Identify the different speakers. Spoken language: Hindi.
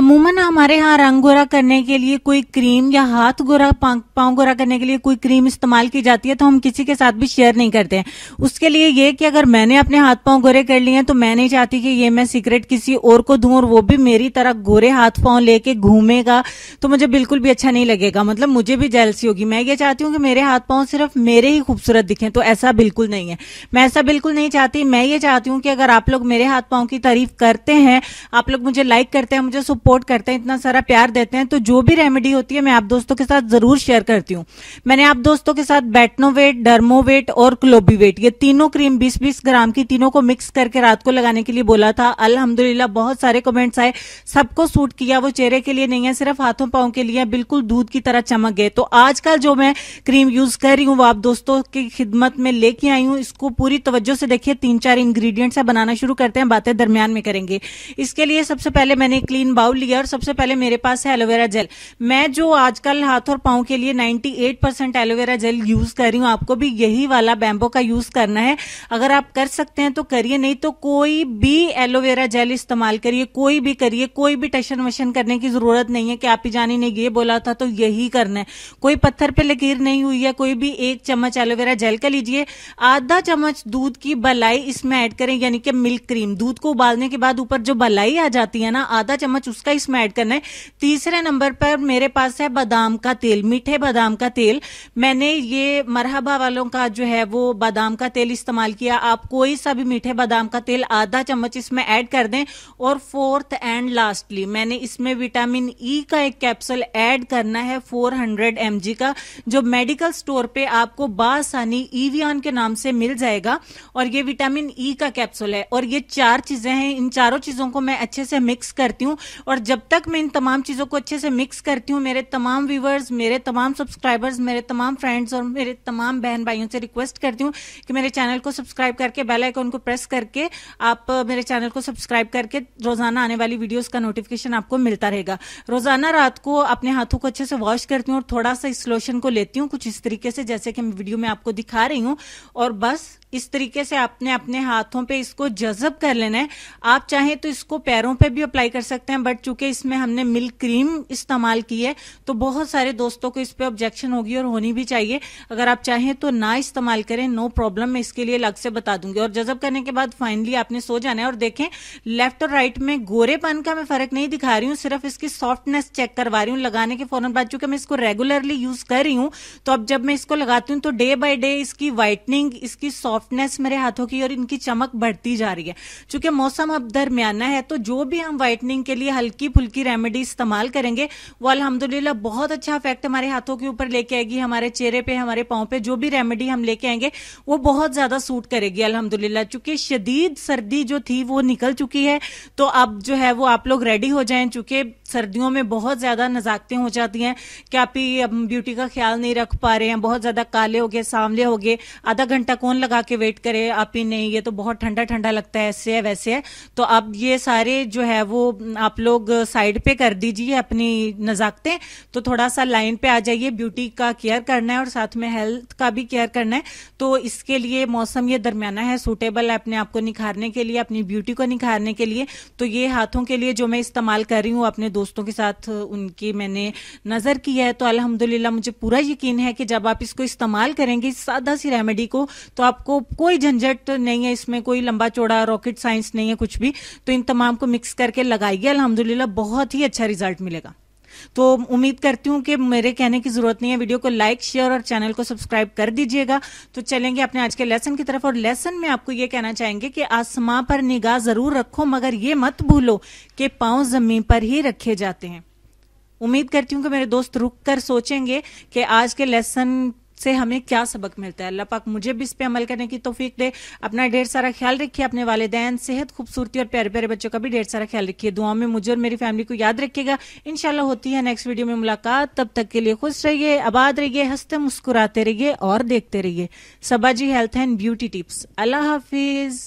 Speaker 1: अमूमन हमारे यहाँ रंग गोरा करने के लिए कोई क्रीम या हाथ गोरा पाँव गोरा करने के लिए कोई क्रीम इस्तेमाल की जाती है, तो हम किसी के साथ भी शेयर नहीं करते हैं। उसके लिए ये कि अगर मैंने अपने हाथ पाँव गोरे कर लिए हैं तो मैं नहीं चाहती कि ये मैं सीक्रेट किसी और को दूं और वो भी मेरी तरह गोरे हाथ पाँव लेके घूमेगा, तो मुझे बिल्कुल भी अच्छा नहीं लगेगा। मतलब मुझे भी जेलसी होगी। मैं ये चाहती हूँ कि मेरे हाथ पाँव सिर्फ मेरे ही खूबसूरत दिखें, तो ऐसा बिल्कुल नहीं है। मैं ऐसा बिल्कुल नहीं चाहती। मैं ये चाहती हूँ कि अगर आप लोग मेरे हाथ पाँव की तारीफ करते हैं, आप लोग मुझे लाइक करते हैं, मुझे सपोर्ट करते हैं, इतना सारा प्यार देते हैं, तो जो भी रेमेडी होती है मैं आप दोस्तों के साथ जरूर शेयर करती हूँ। मैंने आप दोस्तों के साथ बेटनोवेट, डर्मोवेट और क्लोबीवेट, ये तीनों क्रीम 20-20 ग्राम की, तीनों को मिक्स करके रात को लगाने के लिए बोला था। अल्हम्दुलिल्लाह बहुत सारे कमेंट्स आए, सबको सूट किया। वो चेहरे के लिए नहीं है, सिर्फ हाथों पाँव के लिए, बिल्कुल दूध की तरह चमक गए। तो आजकल जो मैं क्रीम यूज कर रही हूँ वो आप दोस्तों की खिदमत में लेके आई हूँ। इसको पूरी तवज्जो से देखिए। 3-4 इंग्रेडिएंट्स है, बनाना शुरू करते हैं, बातें दरमियान में करेंगे। इसके लिए सबसे पहले मैंने क्लीन बाउल लिया और सबसे पहले मेरे पास है एलोवेरा जेल। मैं जो आजकल हाथ और पाँव के लिए 98% एलोवेरा जेल यूज कर रही हूँ, आपको भी यही वाला बैम्बो का यूज करना है। अगर आप कर सकते हैं तो करिए, नहीं तो कोई भी एलोवेरा जेल इस्तेमाल करिए, कोई भी करिए। कोई भी टशन वशन करने की जरूरत नहीं है कि आप ही जानी ने ये बोला था तो यही करना है। कोई पत्थर पे लकीर नहीं हुई है। कोई भी 1 चम्मच एलोवेरा जेल का लीजिए, आधा चम्मच दूध की बलाई इसमें ऐड करें, यानी कि मिल्क क्रीम। दूध को उबालने के बाद ऊपर जो बलाई आ जाती है ना, आधा चम्मच उसका इसमें ऐड करना है। तीसरे नंबर पर मेरे पास है बादाम का तेल, मीठे बादाम का तेल। मैंने ये मरहबा वालों का जो है वो बादाम का तेल इस्तेमाल किया। आप कोई सा भी मीठे बादाम का तेल आधा चम्मच इसमें ऐड कर दें। और फोर्थ एंड लास्टली मैंने इसमें विटामिन ई का एक कैप्सूल ऐड करना है, 400 mg का, जो मेडिकल स्टोर पे आपको बासानी ईवियन के नाम से मिल जाएगा। और ये विटामिन ई का कैप्सूल है। और ये 4 चीजें हैं, इन चारों चीजों को मैं अच्छे से मिक्स करती हूँ। और जब तक मैं इन तमाम चीजों को अच्छे से मिक्स करती हूँ, मेरे तमाम व्यूवर्स, मेरे तमाम सब्सक्राइबर्स, मेरे तमाम फ्रेंड्स और मेरे तमाम बहन भाइयों से रिक्वेस्ट करती हूँ कि मेरे चैनल को सब्सक्राइब करके बेल आइकन को प्रेस करके आप मेरे चैनल को सब्सक्राइब करके रोजाना आने वाली वीडियोस का नोटिफिकेशन आपको मिलता रहेगा। रोजाना रात को अपने हाथों को अच्छे से वॉश करती हूँ और थोड़ा सा इस लोशन को लेती हूँ, कुछ इस तरीके से जैसे कि मैं वीडियो में आपको दिखा रही हूँ। और बस इस तरीके से आपने अपने हाथों पे इसको जज़ब कर लेना है। आप चाहें तो इसको पैरों पे भी अप्लाई कर सकते हैं, बट चूंकि इसमें हमने मिल्क क्रीम इस्तेमाल की है तो बहुत सारे दोस्तों को इस पे ऑब्जेक्शन होगी और होनी भी चाहिए। अगर आप चाहें तो ना इस्तेमाल करें, नो प्रॉब्लम, मैं इसके लिए अलग से बता दूंगी। और जज़ब करने के बाद फाइनली आपने सो जाना है। और देखें, लेफ्ट और राइट में गोरेपन का मैं फर्क नहीं दिखा रही हूँ, सिर्फ इसकी सॉफ्टनेस चेक करवा रही हूँ लगाने के फौरन बाद। चूंकि मैं इसको रेगुलरली यूज कर रही हूँ, तो अब जब मैं इसको लगाती हूँ तो डे बाय डे इसकी व्हाइटनिंग, इसकी सॉफ्टनेस मेरे हाथों की और इनकी चमक बढ़ती जा रही है। चूंकि मौसम अब दरमियाना है, तो जो भी हम व्हाइटनिंग के लिए हल्की फुल्की रेमेडी इस्तेमाल करेंगे वो अल्हम्दुलिल्लाह बहुत अच्छा इफेक्ट हमारे हाथों के ऊपर लेके आएगी। हमारे चेहरे पे, हमारे पांव पे जो भी रेमेडी हम लेके आएंगे वो बहुत ज्यादा सूट करेगी अल्हम्दुलिल्लाह। चूंकि शदीद सर्दी जो थी वो निकल चुकी है, तो अब जो है वो आप लोग रेडी हो जाएं। चूंकि सर्दियों में बहुत ज्यादा नजाकतें हो जाती हैं कि आप ही ब्यूटी का ख्याल नहीं रख पा रहे हैं, बहुत ज्यादा काले हो गए, सांवले हो गए, आधा घंटा कौन लगा के वेट करे, आप ही नहीं, ये तो बहुत ठंडा ठंडा लगता है, ऐसे है वैसे है। तो अब ये सारे जो है वो आप लोग साइड पे कर दीजिए अपनी नजाकतें, तो थोड़ा सा लाइन पे आ जाइए। ब्यूटी का केयर करना है और साथ में हेल्थ का भी केयर करना है। तो इसके लिए मौसम ये दरमियाना है, सूटेबल है अपने आप को निखारने के लिए, अपनी ब्यूटी को निखारने के लिए। तो ये हाथों के लिए जो मैं इस्तेमाल कर रही हूँ, अपने दोस्तों के साथ उनकी मैंने नजर की है, तो अल्हम्दुलिल्लाह मुझे पूरा यकीन है कि जब आप इसको इस्तेमाल करेंगे इस सादा सी रेमेडी को, तो आपको कोई झंझट नहीं है, इसमें कोई लंबा चौड़ा रॉकेट साइंस नहीं है कुछ भी। तो इन तमाम को मिक्स करके लगाइए, अल्हम्दुलिल्लाह बहुत ही अच्छा रिजल्ट मिलेगा। तो उम्मीद करती हूं कि मेरे कहने की जरूरत नहीं है, वीडियो को लाइक, शेयर और चैनल को सब्सक्राइब कर दीजिएगा। तो चलेंगे अपने आज के लेसन की तरफ। और लेसन में आपको यह कहना चाहेंगे कि आसमां पर निगाह जरूर रखो, मगर ये मत भूलो कि पांव जमीन पर ही रखे जाते हैं। उम्मीद करती हूं कि मेरे दोस्त रुक कर सोचेंगे कि आज के लेसन से हमें क्या सबक मिलता है। अल्लाह पाक मुझे भी इस पे अमल करने की तौफीक दे। अपना ढेर सारा ख्याल रखिए, अपने वालिदैन, सेहत, खूबसूरती और प्यारे प्यारे बच्चों का भी ढेर सारा ख्याल रखिए। दुआ में मुझे और मेरी फैमिली को याद रखिएगा। इंशाल्लाह होती है नेक्स्ट वीडियो में मुलाकात। तब तक के लिए खुश रहिए, आबाद रहिए, हंसते मुस्कुराते रहिए और देखते रहिए Saba ji health and beauty tips. अल्लाह हाफिज।